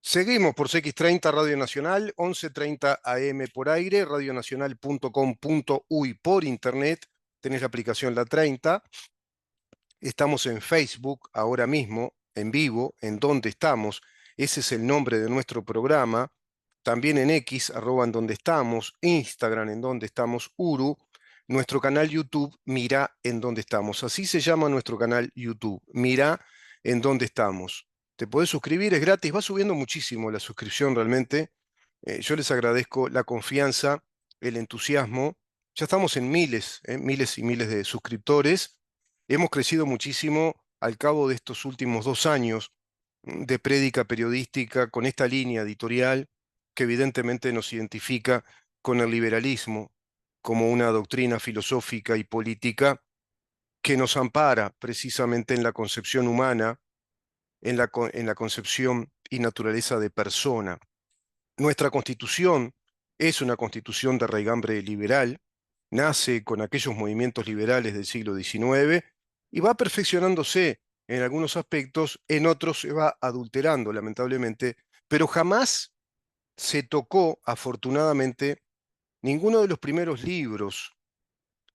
Seguimos por CX30 Radio Nacional, 11:30 AM por aire, radionacional.com.uy por internet. Tenés la aplicación La 30. Estamos en Facebook ahora mismo, en vivo, en donde estamos. Ese es el nombre de nuestro programa. También en X, @ en donde estamos, Instagram, en donde estamos, Uru. Nuestro canal YouTube, Mirá en donde estamos. Así se llama nuestro canal YouTube, Mirá en donde estamos. Te podés suscribir, es gratis, va subiendo muchísimo la suscripción realmente. Yo les agradezco la confianza, el entusiasmo. Ya estamos en miles, miles y miles de suscriptores. Hemos crecido muchísimo al cabo de estos últimos 2 años de prédica periodística con esta línea editorial que evidentemente nos identifica con el liberalismo como una doctrina filosófica y política que nos ampara precisamente en la concepción humana, en la concepción y naturaleza de persona. Nuestra constitución es una constitución de raigambre liberal, nace con aquellos movimientos liberales del siglo XIX y va perfeccionándose en algunos aspectos, en otros se va adulterando, lamentablemente, pero jamás se tocó, afortunadamente, ninguno de los primeros libros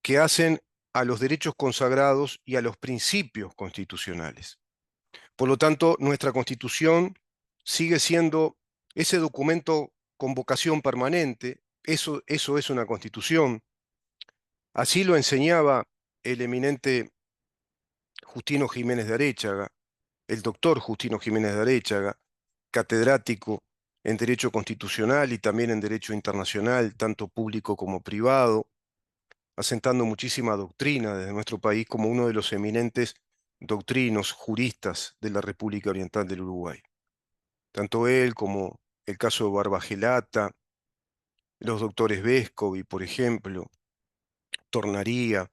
que hacen a los derechos consagrados y a los principios constitucionales. Por lo tanto, nuestra Constitución sigue siendo ese documento con vocación permanente. Eso es una Constitución. Así lo enseñaba el eminente Justino Jiménez de Aréchaga, el doctor Justino Jiménez de Aréchaga, catedrático en Derecho Constitucional y también en Derecho Internacional, tanto público como privado, asentando muchísima doctrina desde nuestro país como uno de los eminentes doctrinos juristas de la República Oriental del Uruguay. Tanto él como el caso de Barbagelata, los doctores Vescovi, por ejemplo, Tornaría,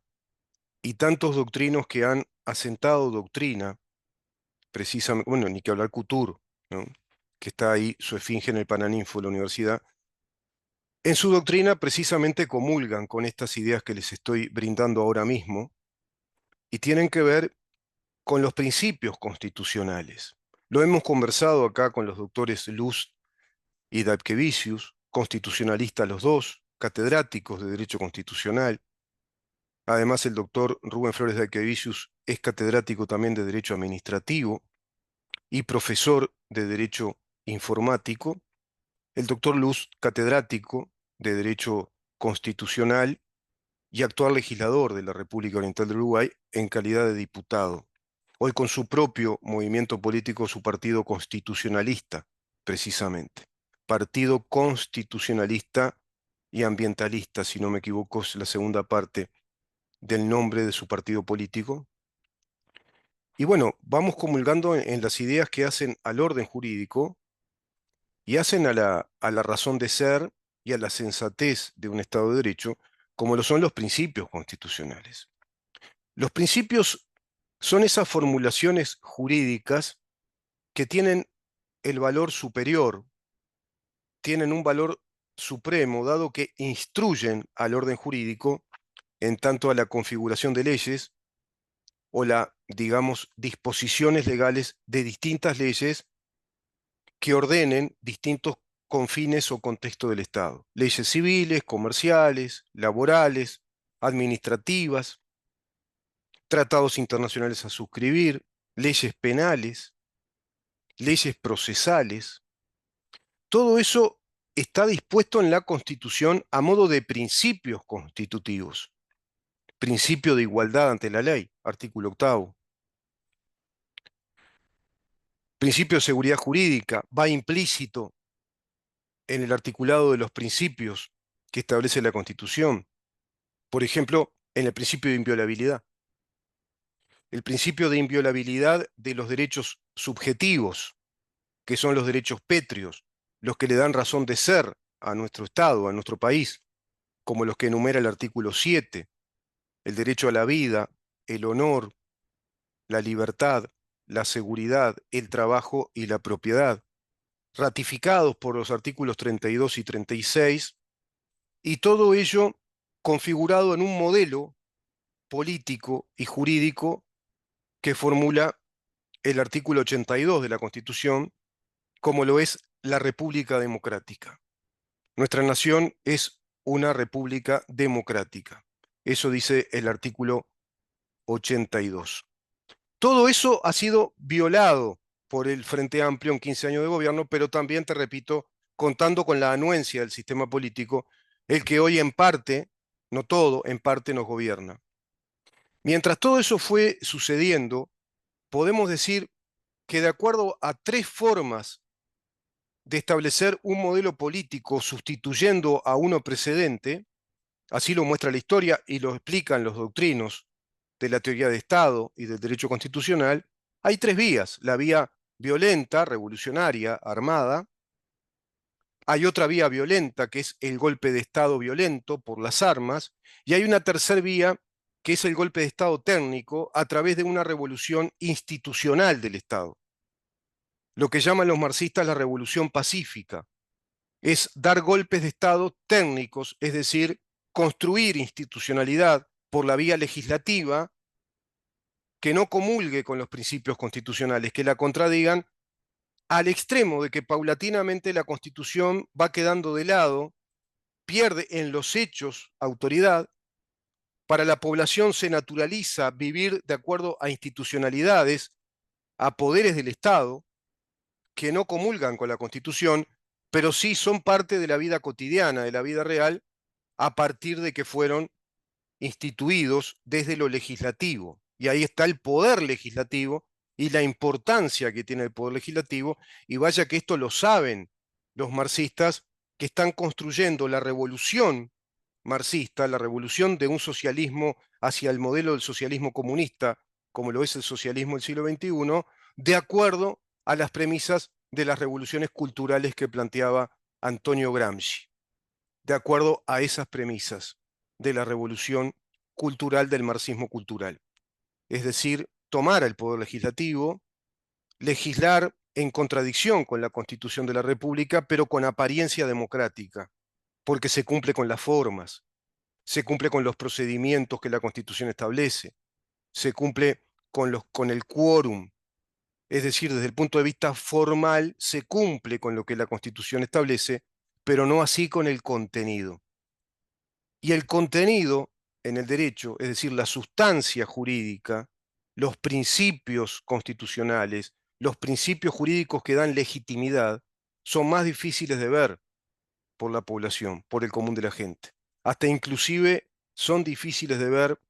y tantos doctrinos que han asentado doctrina, precisamente, bueno, ni que hablar Couture, ¿no? Que está ahí su esfinge en el Paraninfo de la universidad. En su doctrina precisamente comulgan con estas ideas que les estoy brindando ahora mismo y tienen que ver con los principios constitucionales. Lo hemos conversado acá con los doctores Luz y Dapkevicius, constitucionalistas los dos, catedráticos de Derecho Constitucional. Además, el doctor Rubén Flores Dapkevicius es catedrático también de Derecho Administrativo y profesor de Derecho Informático. El doctor Luz, catedrático de Derecho Constitucional y actual legislador de la República Oriental del Uruguay en calidad de diputado. Hoy con su propio movimiento político, su partido constitucionalista, precisamente. Partido Constitucionalista y Ambientalista, si no me equivoco, es la segunda parte del nombre de su partido político. Y bueno, vamos comulgando en las ideas que hacen al orden jurídico y hacen a la razón de ser y a la sensatez de un Estado de Derecho, como lo son los principios constitucionales. Los principios son esas formulaciones jurídicas que tienen el valor superior, tienen un valor supremo, dado que instruyen al orden jurídico en tanto a la configuración de leyes o la, digamos, disposiciones legales de distintas leyes que ordenen distintos confines o contextos del Estado. Leyes civiles, comerciales, laborales, administrativas, tratados internacionales a suscribir, leyes penales, leyes procesales. Todo eso está dispuesto en la Constitución a modo de principios constitutivos. Principio de igualdad ante la ley, artículo 8. Principio de seguridad jurídica, va implícito en el articulado de los principios que establece la Constitución. Por ejemplo, en el principio de inviolabilidad. El principio de inviolabilidad de los derechos subjetivos, que son los derechos pétreos, los que le dan razón de ser a nuestro Estado, a nuestro país, como los que enumera el artículo 7, el derecho a la vida, el honor, la libertad, la seguridad, el trabajo y la propiedad, ratificados por los artículos 32 y 36, y todo ello configurado en un modelo político y jurídico que formula el artículo 82 de la Constitución, como lo es la República Democrática. Nuestra nación es una república democrática. Eso dice el artículo 82. Todo eso ha sido violado por el Frente Amplio en 15 años de gobierno, pero también, te repito, contando con la anuencia del sistema político, el que hoy en parte, no todo, en parte nos gobierna. Mientras todo eso fue sucediendo, podemos decir que de acuerdo a tres formas de establecer un modelo político sustituyendo a uno precedente, así lo muestra la historia y lo explican los doctrinos de la teoría de Estado y del derecho constitucional, hay tres vías: la vía violenta, revolucionaria, armada; hay otra vía violenta, que es el golpe de Estado violento por las armas; y hay una tercera vía, que es el golpe de Estado técnico a través de una revolución institucional del Estado. Lo que llaman los marxistas la revolución pacífica es dar golpes de Estado técnicos, es decir, construir institucionalidad por la vía legislativa que no comulgue con los principios constitucionales, que la contradigan, al extremo de que paulatinamente la Constitución va quedando de lado, pierde en los hechos autoridad, para la población se naturaliza vivir de acuerdo a institucionalidades, a poderes del Estado, que no comulgan con la Constitución, pero sí son parte de la vida cotidiana, de la vida real, a partir de que fueron instituidos desde lo legislativo. Y ahí está el poder legislativo y la importancia que tiene el poder legislativo. Y vaya que esto lo saben los marxistas, que están construyendo la revolución marxista, la revolución de un socialismo hacia el modelo del socialismo comunista, como lo es el socialismo del siglo XXI, de acuerdo a las premisas de las revoluciones culturales que planteaba Antonio Gramsci, de acuerdo a esas premisas de la revolución cultural del marxismo cultural. Es decir, tomar el poder legislativo, legislar en contradicción con la Constitución de la República, pero con apariencia democrática, porque se cumple con las formas, se cumple con los procedimientos que la Constitución establece, se cumple con el quórum, es decir, desde el punto de vista formal se cumple con lo que la Constitución establece, pero no así con el contenido. Y el contenido en el derecho, es decir, la sustancia jurídica, los principios constitucionales, los principios jurídicos que dan legitimidad, son más difíciles de ver por la población, por el común de la gente. Hasta inclusive son difíciles de ver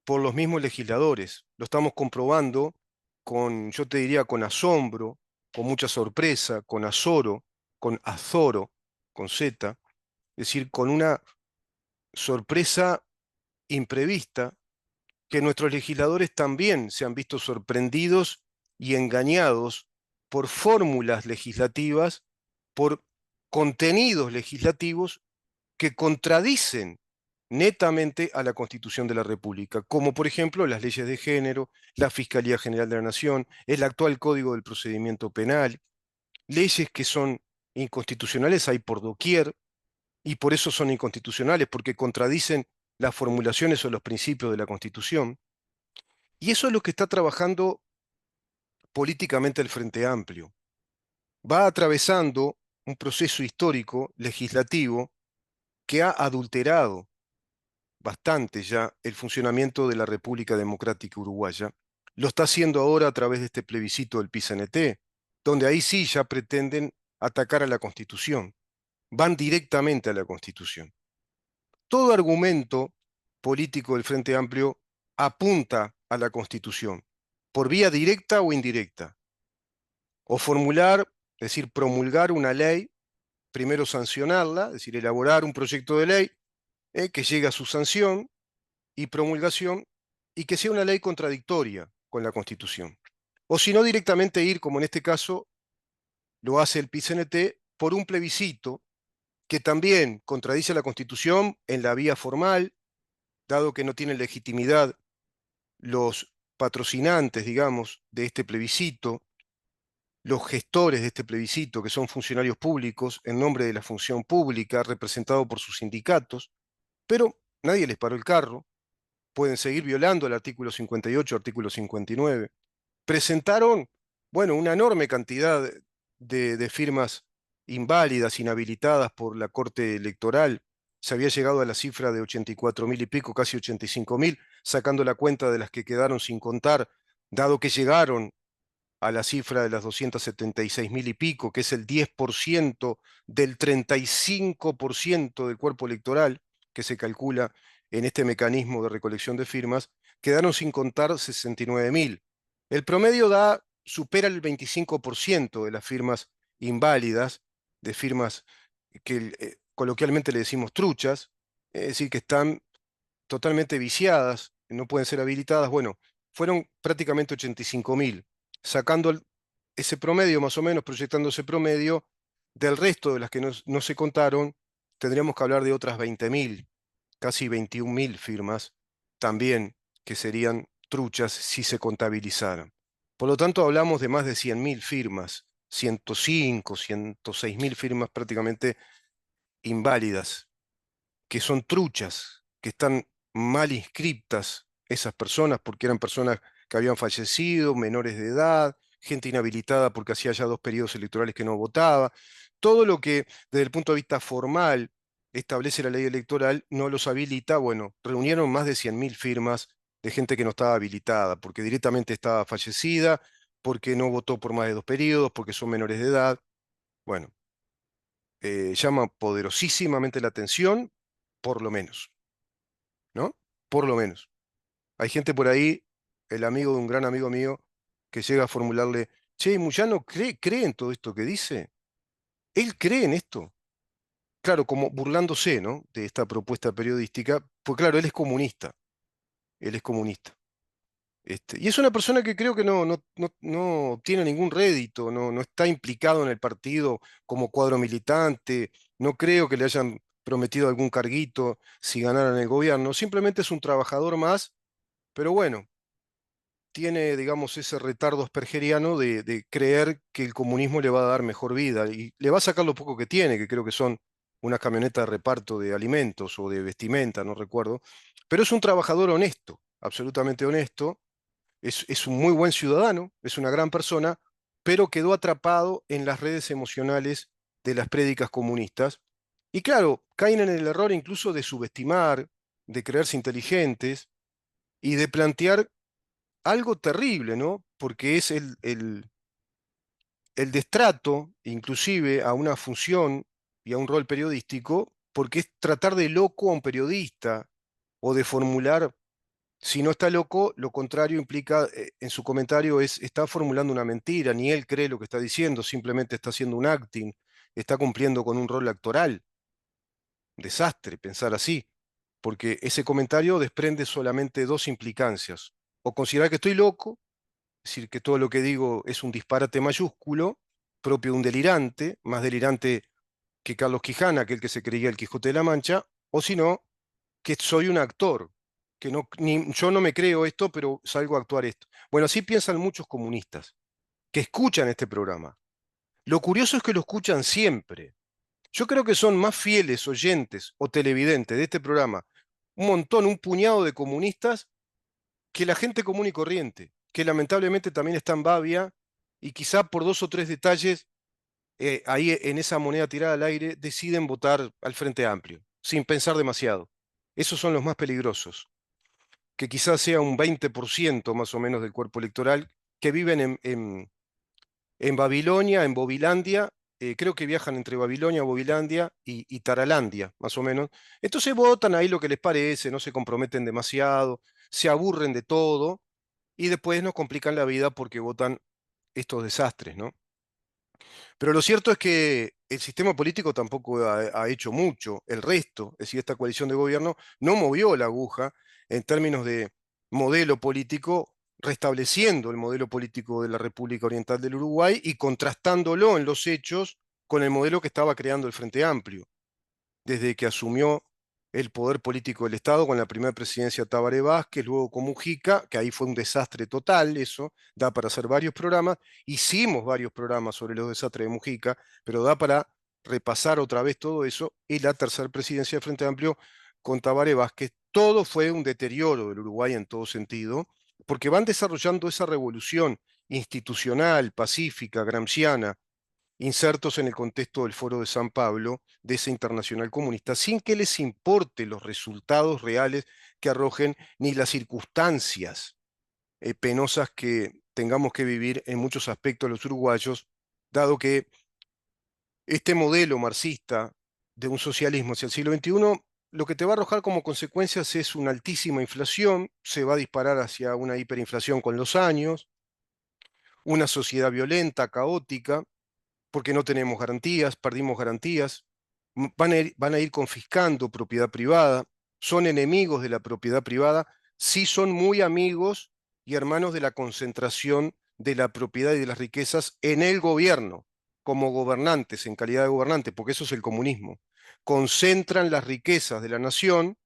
por los mismos legisladores. Lo estamos comprobando con, yo te diría, con asombro, con mucha sorpresa, con azoro, con Z, es decir, con una sorpresa imprevista, que nuestros legisladores también se han visto sorprendidos y engañados por fórmulas legislativas, por contenidos legislativos que contradicen netamente a la Constitución de la República, como por ejemplo las leyes de género, la Fiscalía General de la Nación, el actual Código del Procedimiento Penal, leyes que son inconstitucionales hay por doquier, y por eso son inconstitucionales, porque contradicen las formulaciones o los principios de la Constitución. Y eso es lo que está trabajando políticamente el Frente Amplio. Va atravesando un proceso histórico, legislativo, que ha adulterado bastante ya el funcionamiento de la República Democrática Uruguaya. Lo está haciendo ahora a través de este plebiscito del PIS-NT, donde ahí sí ya pretenden atacar a la Constitución. Van directamente a la Constitución. Todo argumento político del Frente Amplio apunta a la Constitución, por vía directa o indirecta. O formular, es decir, promulgar una ley, primero sancionarla, es decir, elaborar un proyecto de ley que llegue a su sanción y promulgación, y que sea una ley contradictoria con la Constitución. O si no, directamente ir, como en este caso lo hace el PIT-CNT, por un plebiscito que también contradice la Constitución en la vía formal, dado que no tienen legitimidad los patrocinantes, digamos, de este plebiscito, los gestores de este plebiscito, que son funcionarios públicos en nombre de la función pública, representados por sus sindicatos, pero nadie les paró el carro, pueden seguir violando el artículo 58, artículo 59. Presentaron, bueno, una enorme cantidad de firmas inválidas, inhabilitadas por la Corte Electoral. Se había llegado a la cifra de 84.000 y pico, casi 85.000, sacando la cuenta de las que quedaron sin contar, dado que llegaron a la cifra de las 276.000 y pico, que es el 10% del 35% del cuerpo electoral que se calcula en este mecanismo de recolección de firmas, quedaron sin contar 69.000. El promedio supera el 25% de las firmas inválidas, de firmas que coloquialmente le decimos truchas, es decir, que están totalmente viciadas, no pueden ser habilitadas. Bueno, fueron prácticamente 85.000, sacando ese promedio más o menos, proyectando ese promedio, del resto de las que no se contaron, tendríamos que hablar de otras 20.000, casi 21.000 firmas también, que serían truchas si se contabilizaran. Por lo tanto, hablamos de más de 100.000 firmas, 105, 106.000 firmas prácticamente inválidas, que son truchas, que están mal inscriptas esas personas porque eran personas que habían fallecido, menores de edad, gente inhabilitada porque hacía ya 2 periodos electorales que no votaba. Todo lo que desde el punto de vista formal establece la ley electoral no los habilita. Bueno, reunieron más de 100.000 firmas de gente que no estaba habilitada, porque directamente estaba fallecida, porque no votó por más de 2 periodos, porque son menores de edad. Bueno, llama poderosísimamente la atención, por lo menos, ¿no? Por lo menos. Hay gente por ahí, el amigo de un gran amigo mío, que llega a formularle, che, Muyano cree en todo esto que dice. Él cree en esto. Claro, como burlándose, ¿no? De esta propuesta periodística, pues claro, él es comunista. Él es comunista. Y es una persona que creo que no tiene ningún rédito, no está implicado en el partido como cuadro militante, no creo que le hayan prometido algún carguito si ganaran el gobierno, simplemente es un trabajador más, pero bueno, tiene, digamos, ese retardo aspergeriano de creer que el comunismo le va a dar mejor vida y le va a sacar lo poco que tiene, que creo que son una camioneta de reparto de alimentos o de vestimenta, no recuerdo, pero es un trabajador honesto, absolutamente honesto, es un muy buen ciudadano, es una gran persona, pero quedó atrapado en las redes emocionales de las prédicas comunistas. Y claro, caen en el error incluso de subestimar, de creerse inteligentes y de plantear algo terrible, ¿no? Porque es el destrato, inclusive, a una función y a un rol periodístico, porque es tratar de loco a un periodista o de formular. Si no está loco, lo contrario implica, en su comentario, está formulando una mentira, ni él cree lo que está diciendo, simplemente está haciendo un acting, está cumpliendo con un rol actoral. Desastre pensar así, porque ese comentario desprende solamente dos implicancias. O considerar que estoy loco, es decir, que todo lo que digo es un disparate mayúsculo, propio de un delirante, más delirante que Carlos Quijana, aquel que se creía el Quijote de la Mancha, o si no, que soy un actor, que yo no me creo esto, pero salgo a actuar esto. Bueno, así piensan muchos comunistas que escuchan este programa. Lo curioso es que lo escuchan siempre. Yo creo que son más fieles oyentes o televidentes de este programa, un montón, un puñado de comunistas, que la gente común y corriente, que lamentablemente también está en Babia y quizá por 2 o 3 detalles ahí en esa moneda tirada al aire deciden votar al Frente Amplio, sin pensar demasiado. Esos son los más peligrosos, que quizás sea un 20% más o menos del cuerpo electoral, que viven en Babilonia, en Bobilandia, creo que viajan entre Babilonia, Bobilandia y Taralandia, más o menos. Entonces votan ahí lo que les parece, no se comprometen demasiado, se aburren de todo y después nos complican la vida porque votan estos desastres, ¿no? Pero lo cierto es que el sistema político tampoco ha hecho mucho. El resto, es decir, esta coalición de gobierno, no movió la aguja en términos de modelo político, restableciendo el modelo político de la República Oriental del Uruguay y contrastándolo en los hechos con el modelo que estaba creando el Frente Amplio desde que asumió el poder político del Estado con la primera presidencia Tabaré Vázquez, luego con Mujica, que ahí fue un desastre total, eso da para hacer varios programas. Hicimos varios programas sobre los desastres de Mujica, pero da para repasar otra vez todo eso. Y la tercera presidencia del Frente Amplio con Tabaré Vázquez, todo fue un deterioro del Uruguay en todo sentido, porque van desarrollando esa revolución institucional, pacífica, gramsciana, insertos en el contexto del Foro de San Pablo, de esa internacional comunista, sin que les importe los resultados reales que arrojen ni las circunstancias penosas que tengamos que vivir en muchos aspectos los uruguayos, dado que este modelo marxista de un socialismo hacia el siglo XXI, lo que te va a arrojar como consecuencias es una altísima inflación, se va a disparar hacia una hiperinflación con los años, una sociedad violenta, caótica, porque no tenemos garantías, perdimos garantías, van a ir confiscando propiedad privada, son enemigos de la propiedad privada, sí son muy amigos y hermanos de la concentración de la propiedad y de las riquezas en el gobierno, como gobernantes, en calidad de gobernantes, porque eso es el comunismo. Concentran las riquezas de la nación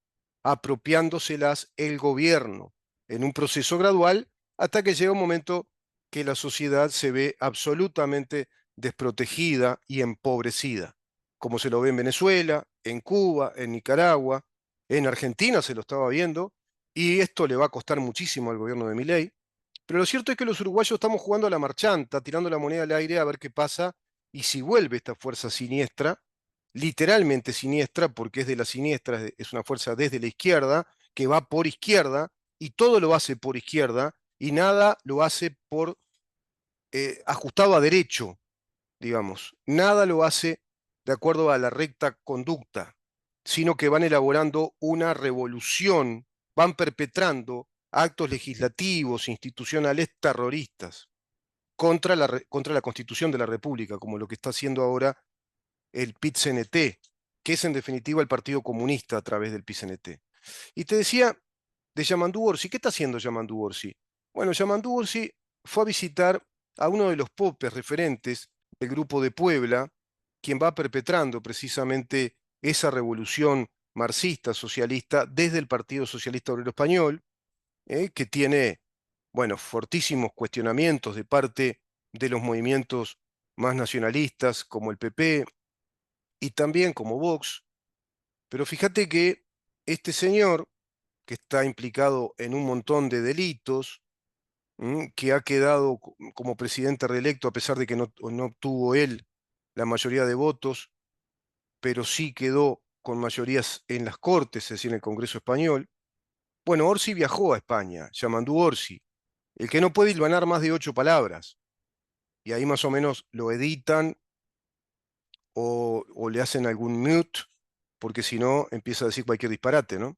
apropiándoselas el gobierno en un proceso gradual hasta que llega un momento que la sociedad se ve absolutamente desprotegida y empobrecida, como se lo ve en Venezuela, en Cuba, en Nicaragua, en Argentina se lo estaba viendo, y esto le va a costar muchísimo al gobierno de Milei. Pero lo cierto es que los uruguayos estamos jugando a la marchanta, tirando la moneda al aire a ver qué pasa y si vuelve esta fuerza siniestra, literalmente siniestra, porque es de la siniestra, es una fuerza desde la izquierda, que va por izquierda, y todo lo hace por izquierda, y nada lo hace por ajustado a derecho, digamos. Nada lo hace de acuerdo a la recta conducta, sino que van elaborando una revolución, van perpetrando actos legislativos, institucionales terroristas contra la Constitución de la República, como lo que está haciendo ahora el PIT-CNT, que es en definitiva el Partido Comunista a través del PIT-CNT. Y te decía de Yamandu Orsi, ¿qué está haciendo Yamandu Orsi? Bueno, Yamandu Orsi fue a visitar a uno de los popes referentes del Grupo de Puebla, quien va perpetrando precisamente esa revolución marxista, socialista, desde el Partido Socialista Obrero Español, que tiene, bueno, fortísimos cuestionamientos de parte de los movimientos más nacionalistas, como el PP, y también como Vox. Pero fíjate que este señor, que está implicado en un montón de delitos, que ha quedado como presidente reelecto a pesar de que no obtuvo él la mayoría de votos, pero sí quedó con mayorías en las Cortes, es decir, en el Congreso español. Bueno, Orsi viajó a España, Yamandu Orsi, el que no puede hilvanar más de 8 palabras, y ahí más o menos lo editan o le hacen algún mute, porque si no empieza a decir cualquier disparate, ¿no?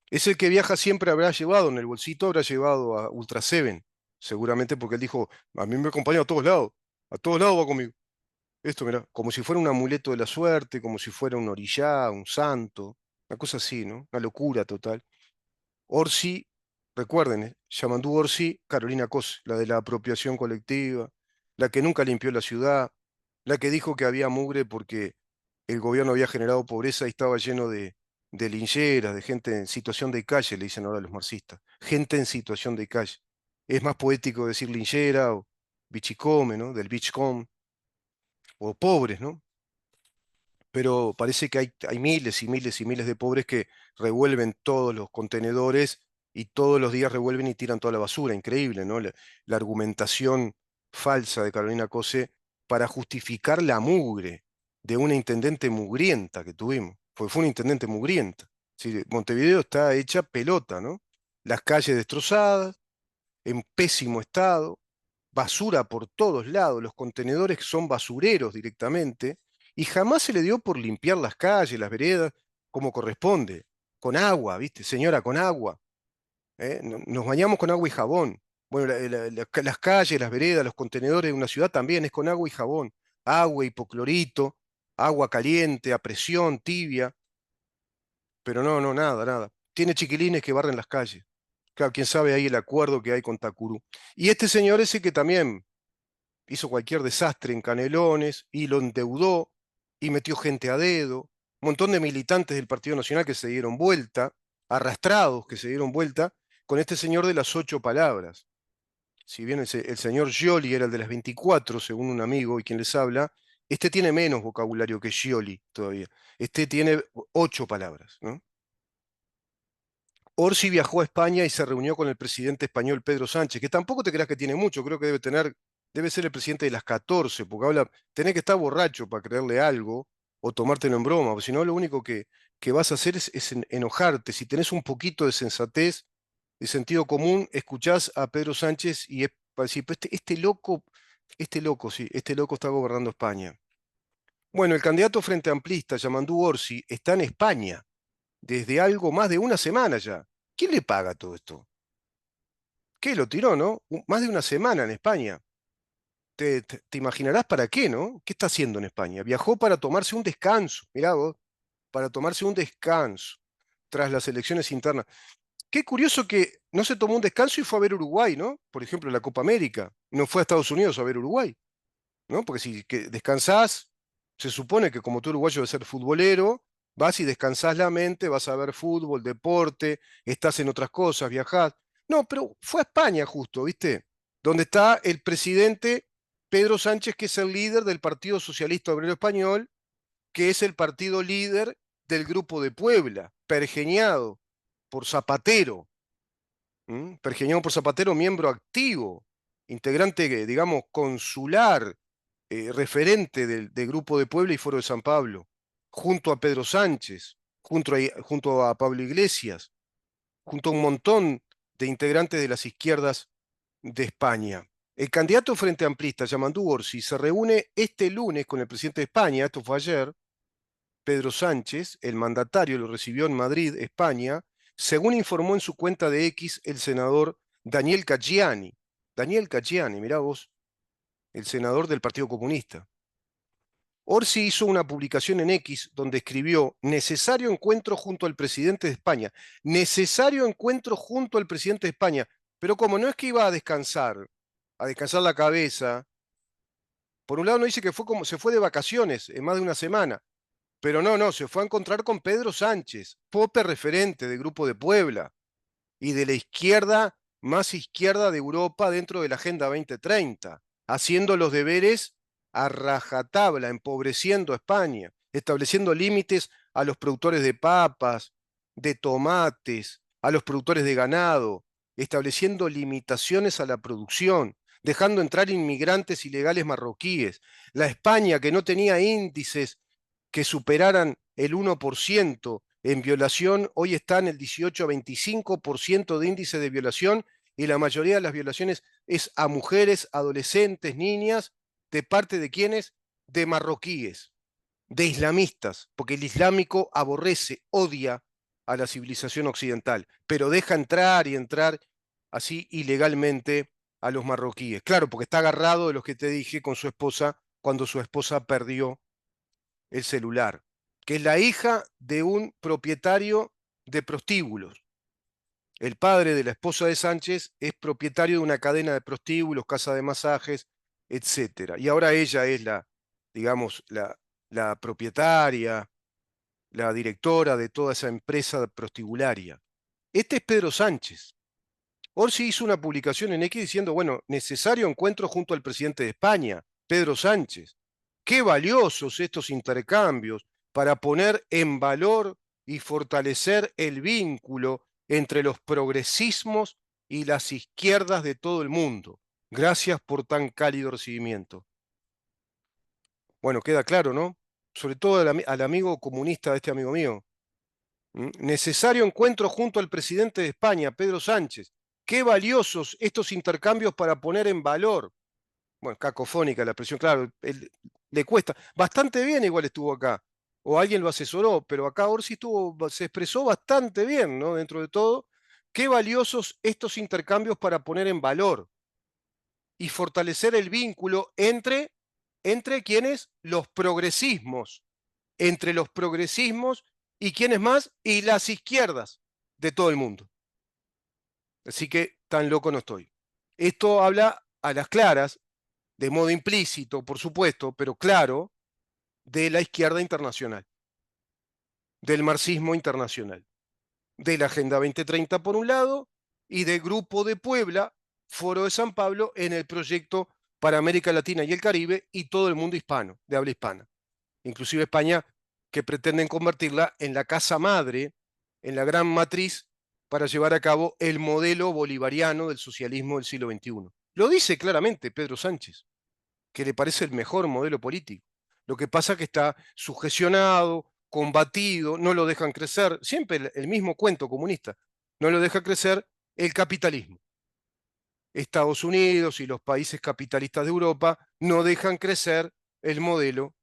Es el que viaja siempre habrá llevado, en el bolsito habrá llevado a Ultra Seven, seguramente porque él dijo, a mí me acompaña a todos lados va conmigo. Esto, mira, como si fuera un amuleto de la suerte, como si fuera un orillá, un santo, una cosa así, ¿no? Una locura total. Orsi, recuerden, Yamandu Orsi, Carolina Cos, la de la apropiación colectiva, la que nunca limpió la ciudad, la que dijo que había mugre porque el gobierno había generado pobreza y estaba lleno de lincheras, de gente en situación de calle, le dicen ahora los marxistas. Gente en situación de calle. Es más poético decir linchera o bichicome, ¿no? Del bichcom, o pobres, ¿no? Pero parece que hay miles y miles y miles de pobres que revuelven todos los contenedores y todos los días revuelven y tiran toda la basura. Increíble, ¿no? La argumentación falsa de Carolina Cose para justificar la mugre de una intendente mugrienta que tuvimos. Porque fue una intendente mugrienta. Sí, Montevideo está hecha pelota, ¿no? Las calles destrozadas, en pésimo estado, basura por todos lados, los contenedores son basureros directamente, y jamás se le dio por limpiar las calles, las veredas, como corresponde, con agua, ¿viste? Señora, con agua. ¿Eh? Nos bañamos con agua y jabón. Bueno, las calles, las veredas, los contenedores de una ciudad también es con agua y jabón. Agua, hipoclorito, agua caliente, a presión, tibia, pero no, no, nada, nada. Tiene chiquilines que barren las calles. Claro, quién sabe ahí el acuerdo que hay con Takuru. Y este señor ese que también hizo cualquier desastre en Canelones y lo endeudó y metió gente a dedo, un montón de militantes del Partido Nacional que se dieron vuelta, arrastrados que se dieron vuelta, con este señor de las 8 palabras. Si bien el señor Scioli era el de las 24, según un amigo y quien les habla, este tiene menos vocabulario que Scioli todavía. Este tiene 8 palabras, ¿no? Orsi viajó a España y se reunió con el presidente español Pedro Sánchez, que tampoco te creas que tiene mucho, creo que debe tener debe ser el presidente de las 14, porque habla, tenés que estar borracho para creerle algo o tomártelo en broma, porque si no lo único que vas a hacer es enojarte. Si tenés un poquito de sensatez, de sentido común, escuchás a Pedro Sánchez y es para decir, "Pero este loco, sí, este loco está gobernando España". Bueno, el candidato frente amplista, Yamandú Orsi, está en España desde algo más de una semana ya. ¿Quién le paga todo esto? ¿Qué? Lo tiró, ¿no? Más de una semana en España. Te imaginarás para qué, ¿no? ¿Qué está haciendo en España? Viajó para tomarse un descanso, mirá vos, para tomarse un descanso tras las elecciones internas. Qué curioso que no se tomó un descanso y fue a ver Uruguay, ¿no? Por ejemplo, la Copa América. No fue a Estados Unidos a ver Uruguay, ¿no? Porque si que descansás, se supone que como tú uruguayo debes ser futbolero, vas y descansás la mente, vas a ver fútbol, deporte, estás en otras cosas, viajás. No, pero fue a España justo, ¿viste? Donde está el presidente Pedro Sánchez, que es el líder del Partido Socialista Obrero Español, que es el partido líder del Grupo de Puebla, pergeñado por Zapatero. Pergeñado por Zapatero, miembro activo, integrante, digamos, consular, referente del Grupo de Puebla y Foro de San Pablo, junto a Pedro Sánchez, junto a Pablo Iglesias, junto a un montón de integrantes de las izquierdas de España. El candidato frente amplista, Yamandú Orsi, se reúne este lunes con el presidente de España, esto fue ayer, Pedro Sánchez, el mandatario, lo recibió en Madrid, España, según informó en su cuenta de X el senador Daniel Caggiani. Daniel Caggiani, mirá vos, el senador del Partido Comunista. Orsi hizo una publicación en X donde escribió: necesario encuentro junto al presidente de España. Necesario encuentro junto al presidente de España. Pero como no es que iba a descansar la cabeza, por un lado no dice que fue como se fue de vacaciones en más de una semana. Pero no, no, se fue a encontrar con Pedro Sánchez, pope referente del Grupo de Puebla y de la izquierda más izquierda de Europa dentro de la Agenda 2030, haciendo los deberes a rajatabla, empobreciendo a España, estableciendo límites a los productores de papas, de tomates, a los productores de ganado, estableciendo limitaciones a la producción, dejando entrar inmigrantes ilegales marroquíes. La España que no tenía índices que superaran el 1% en violación, hoy está en el 18 a 25% de índice de violación y la mayoría de las violaciones es a mujeres, adolescentes, niñas, de parte de quienes, de marroquíes, de islamistas, porque el islámico aborrece, odia a la civilización occidental, pero deja entrar y entrar así ilegalmente a los marroquíes. Claro, porque está agarrado de los que te dije con su esposa cuando su esposa perdió el celular, que es la hija de un propietario de prostíbulos. El padre de la esposa de Sánchez es propietario de una cadena de prostíbulos, casa de masajes, etcétera. Y ahora ella es digamos, la propietaria, la directora de toda esa empresa prostibularia. Este es Pedro Sánchez. Orsi hizo una publicación en X diciendo, bueno, necesario encuentro junto al presidente de España, Pedro Sánchez. Qué valiosos estos intercambios para poner en valor y fortalecer el vínculo entre los progresismos y las izquierdas de todo el mundo. Gracias por tan cálido recibimiento. Bueno, queda claro, ¿no? Sobre todo al amigo comunista de este amigo mío. Necesario encuentro junto al presidente de España, Pedro Sánchez. Qué valiosos estos intercambios para poner en valor. Bueno, cacofónica la expresión, claro, le cuesta. Bastante bien igual estuvo acá. O alguien lo asesoró, pero acá Orsi se expresó bastante bien, ¿no? Dentro de todo. Qué valiosos estos intercambios para poner en valor y fortalecer el vínculo entre quienes, los progresismos, entre los progresismos y quiénes más, y las izquierdas de todo el mundo. Así que tan loco no estoy. Esto habla a las claras, de modo implícito, por supuesto, pero claro, de la izquierda internacional, del marxismo internacional, de la Agenda 2030 por un lado y del Grupo de Puebla, Foro de San Pablo, en el proyecto para América Latina y el Caribe y todo el mundo hispano, de habla hispana, inclusive España, que pretenden convertirla en la casa madre, en la gran matriz para llevar a cabo el modelo bolivariano del socialismo del siglo XXI. Lo dice claramente Pedro Sánchez, que le parece el mejor modelo político. Lo que pasa es que está sugestionado, combatido, no lo dejan crecer, siempre el mismo cuento comunista, no lo deja crecer el capitalismo. Estados Unidos y los países capitalistas de Europa no dejan crecer el modelo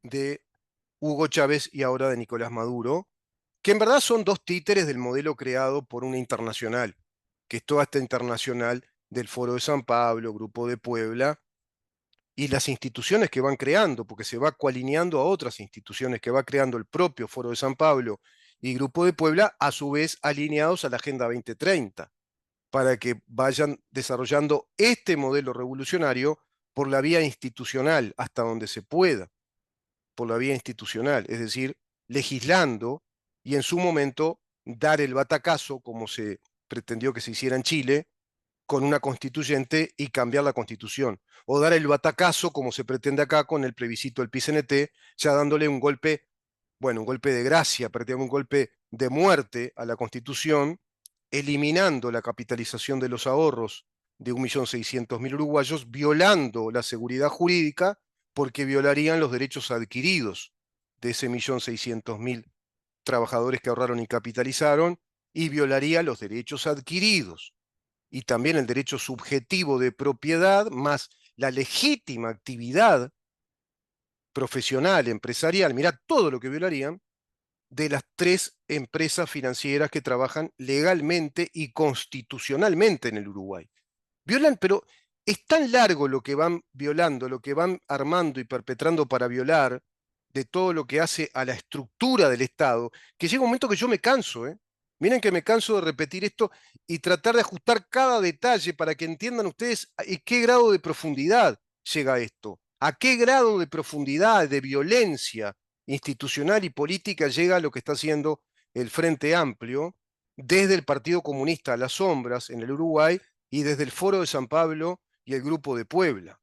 de Hugo Chávez y ahora de Nicolás Maduro, que en verdad son dos títeres del modelo creado por una internacional, que es toda esta internacional del Foro de San Pablo, Grupo de Puebla, y las instituciones que van creando, porque se va coalineando a otras instituciones que va creando el propio Foro de San Pablo y Grupo de Puebla, a su vez alineados a la Agenda 2030, para que vayan desarrollando este modelo revolucionario por la vía institucional, hasta donde se pueda, por la vía institucional, es decir, legislando y en su momento dar el batacazo, como se pretendió que se hiciera en Chile, con una constituyente y cambiar la constitución. O dar el batacazo, como se pretende acá, con el plebiscito del PCNT, ya dándole un golpe, bueno, un golpe de gracia, prácticamente un golpe de muerte a la constitución, eliminando la capitalización de los ahorros de 1.600.000 uruguayos, violando la seguridad jurídica, porque violarían los derechos adquiridos de ese 1.600.000 trabajadores que ahorraron y capitalizaron, y violaría los derechos adquiridos y también el derecho subjetivo de propiedad, más la legítima actividad profesional, empresarial, mirá todo lo que violarían, de las tres empresas financieras que trabajan legalmente y constitucionalmente en el Uruguay. Violan, pero es tan largo lo que van violando, lo que van armando y perpetrando para violar, de todo lo que hace a la estructura del Estado, que llega un momento que yo me canso, ¿eh? Miren que me canso de repetir esto y tratar de ajustar cada detalle para que entiendan ustedes a qué grado de profundidad llega esto, a qué grado de profundidad, de violencia institucional y política llega lo que está haciendo el Frente Amplio desde el Partido Comunista a las sombras en el Uruguay y desde el Foro de San Pablo y el Grupo de Puebla.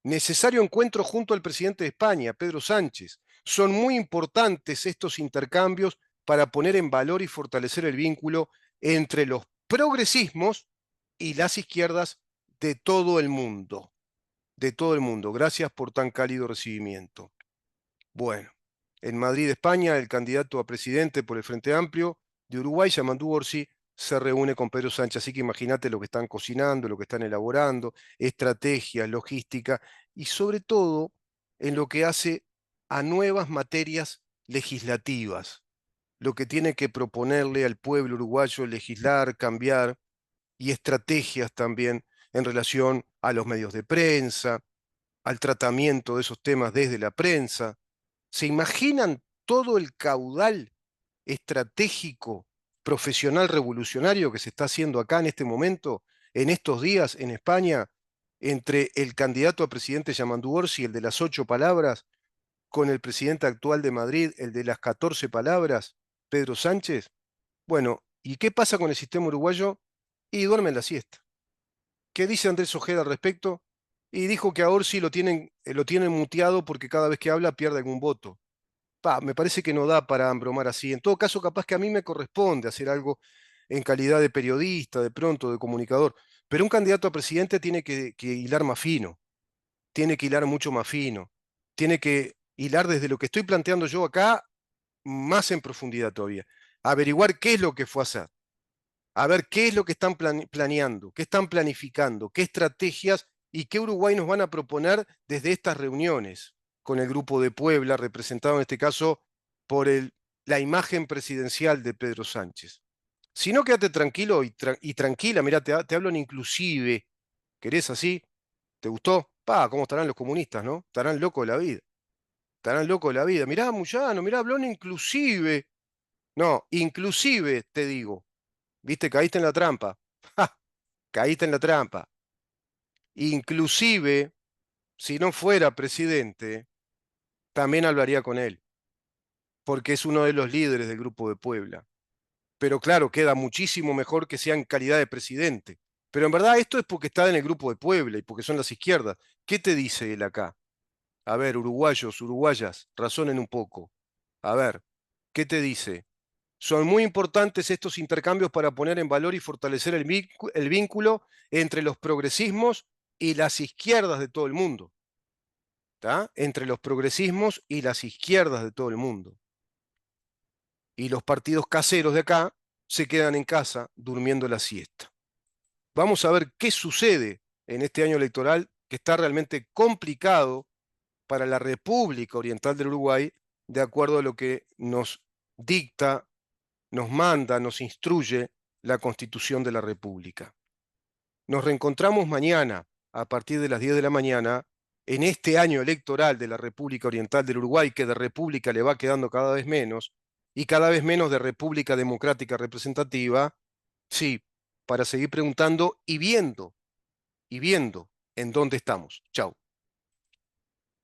Necesario encuentro junto al presidente de España, Pedro Sánchez. Son muy importantes estos intercambios para poner en valor y fortalecer el vínculo entre los progresismos y las izquierdas de todo el mundo. De todo el mundo. Gracias por tan cálido recibimiento. Bueno, en Madrid, España, el candidato a presidente por el Frente Amplio de Uruguay, Yamandu Orsi, se reúne con Pedro Sánchez. Así que imagínate lo que están cocinando, lo que están elaborando, estrategias, logística y sobre todo en lo que hace a nuevas materias legislativas, lo que tiene que proponerle al pueblo uruguayo legislar, cambiar y estrategias también en relación a los medios de prensa, al tratamiento de esos temas desde la prensa. ¿Se imaginan todo el caudal estratégico, profesional, revolucionario que se está haciendo acá en este momento, en estos días en España, entre el candidato a presidente Yamandu Orsi, el de las 8 palabras, con el presidente actual de Madrid, el de las 14 palabras, Pedro Sánchez? Bueno, ¿y qué pasa con el sistema uruguayo? Y duerme en la siesta. ¿Qué dice Andrés Ojeda al respecto? Y dijo que a Orsi lo tienen muteado porque cada vez que habla pierde algún voto. Me parece que no da para embromar así. En todo caso, capaz que a mí me corresponde hacer algo en calidad de periodista, de pronto, de comunicador. Pero un candidato a presidente tiene que hilar más fino, tiene que hilar mucho más fino, tiene que hilar desde lo que estoy planteando yo acá más en profundidad todavía. Averiguar qué es lo que fue a hacer, a ver qué es lo que están planeando, qué están planificando, qué estrategias y qué Uruguay nos van a proponer desde estas reuniones con el Grupo de Puebla, representado en este caso por la imagen presidencial de Pedro Sánchez. Si no, quédate tranquilo y tranquila, mirá, te hablo en inclusive. ¿Querés así? ¿Te gustó? ¿Cómo estarán los comunistas, no? Estarán locos de la vida. Estarán locos de la vida. Mirá, Muyano, mirá, habló en inclusive. No, inclusive, te digo. ¿Viste? Caíste en la trampa. ¡Ja! Caíste en la trampa. Inclusive, si no fuera presidente, también hablaría con él, porque es uno de los líderes del Grupo de Puebla. Pero claro, queda muchísimo mejor que sea en calidad de presidente. Pero en verdad esto es porque está en el Grupo de Puebla y porque son las izquierdas. ¿Qué te dice él acá? A ver, uruguayos, uruguayas, razonen un poco. A ver, ¿qué te dice? Son muy importantes estos intercambios para poner en valor y fortalecer el vínculo entre los progresismos y las izquierdas de todo el mundo. ¿Tá? Entre los progresismos y las izquierdas de todo el mundo. Y los partidos caseros de acá se quedan en casa durmiendo la siesta. Vamos a ver qué sucede en este año electoral, que está realmente complicado para la República Oriental del Uruguay, de acuerdo a lo que nos dicta, nos manda, nos instruye la Constitución de la República. Nos reencontramos mañana a partir de las 10 de la mañana en este año electoral de la República Oriental del Uruguay, que de república le va quedando cada vez menos, y cada vez menos de república democrática representativa, sí, para seguir preguntando y viendo en dónde estamos. Chau.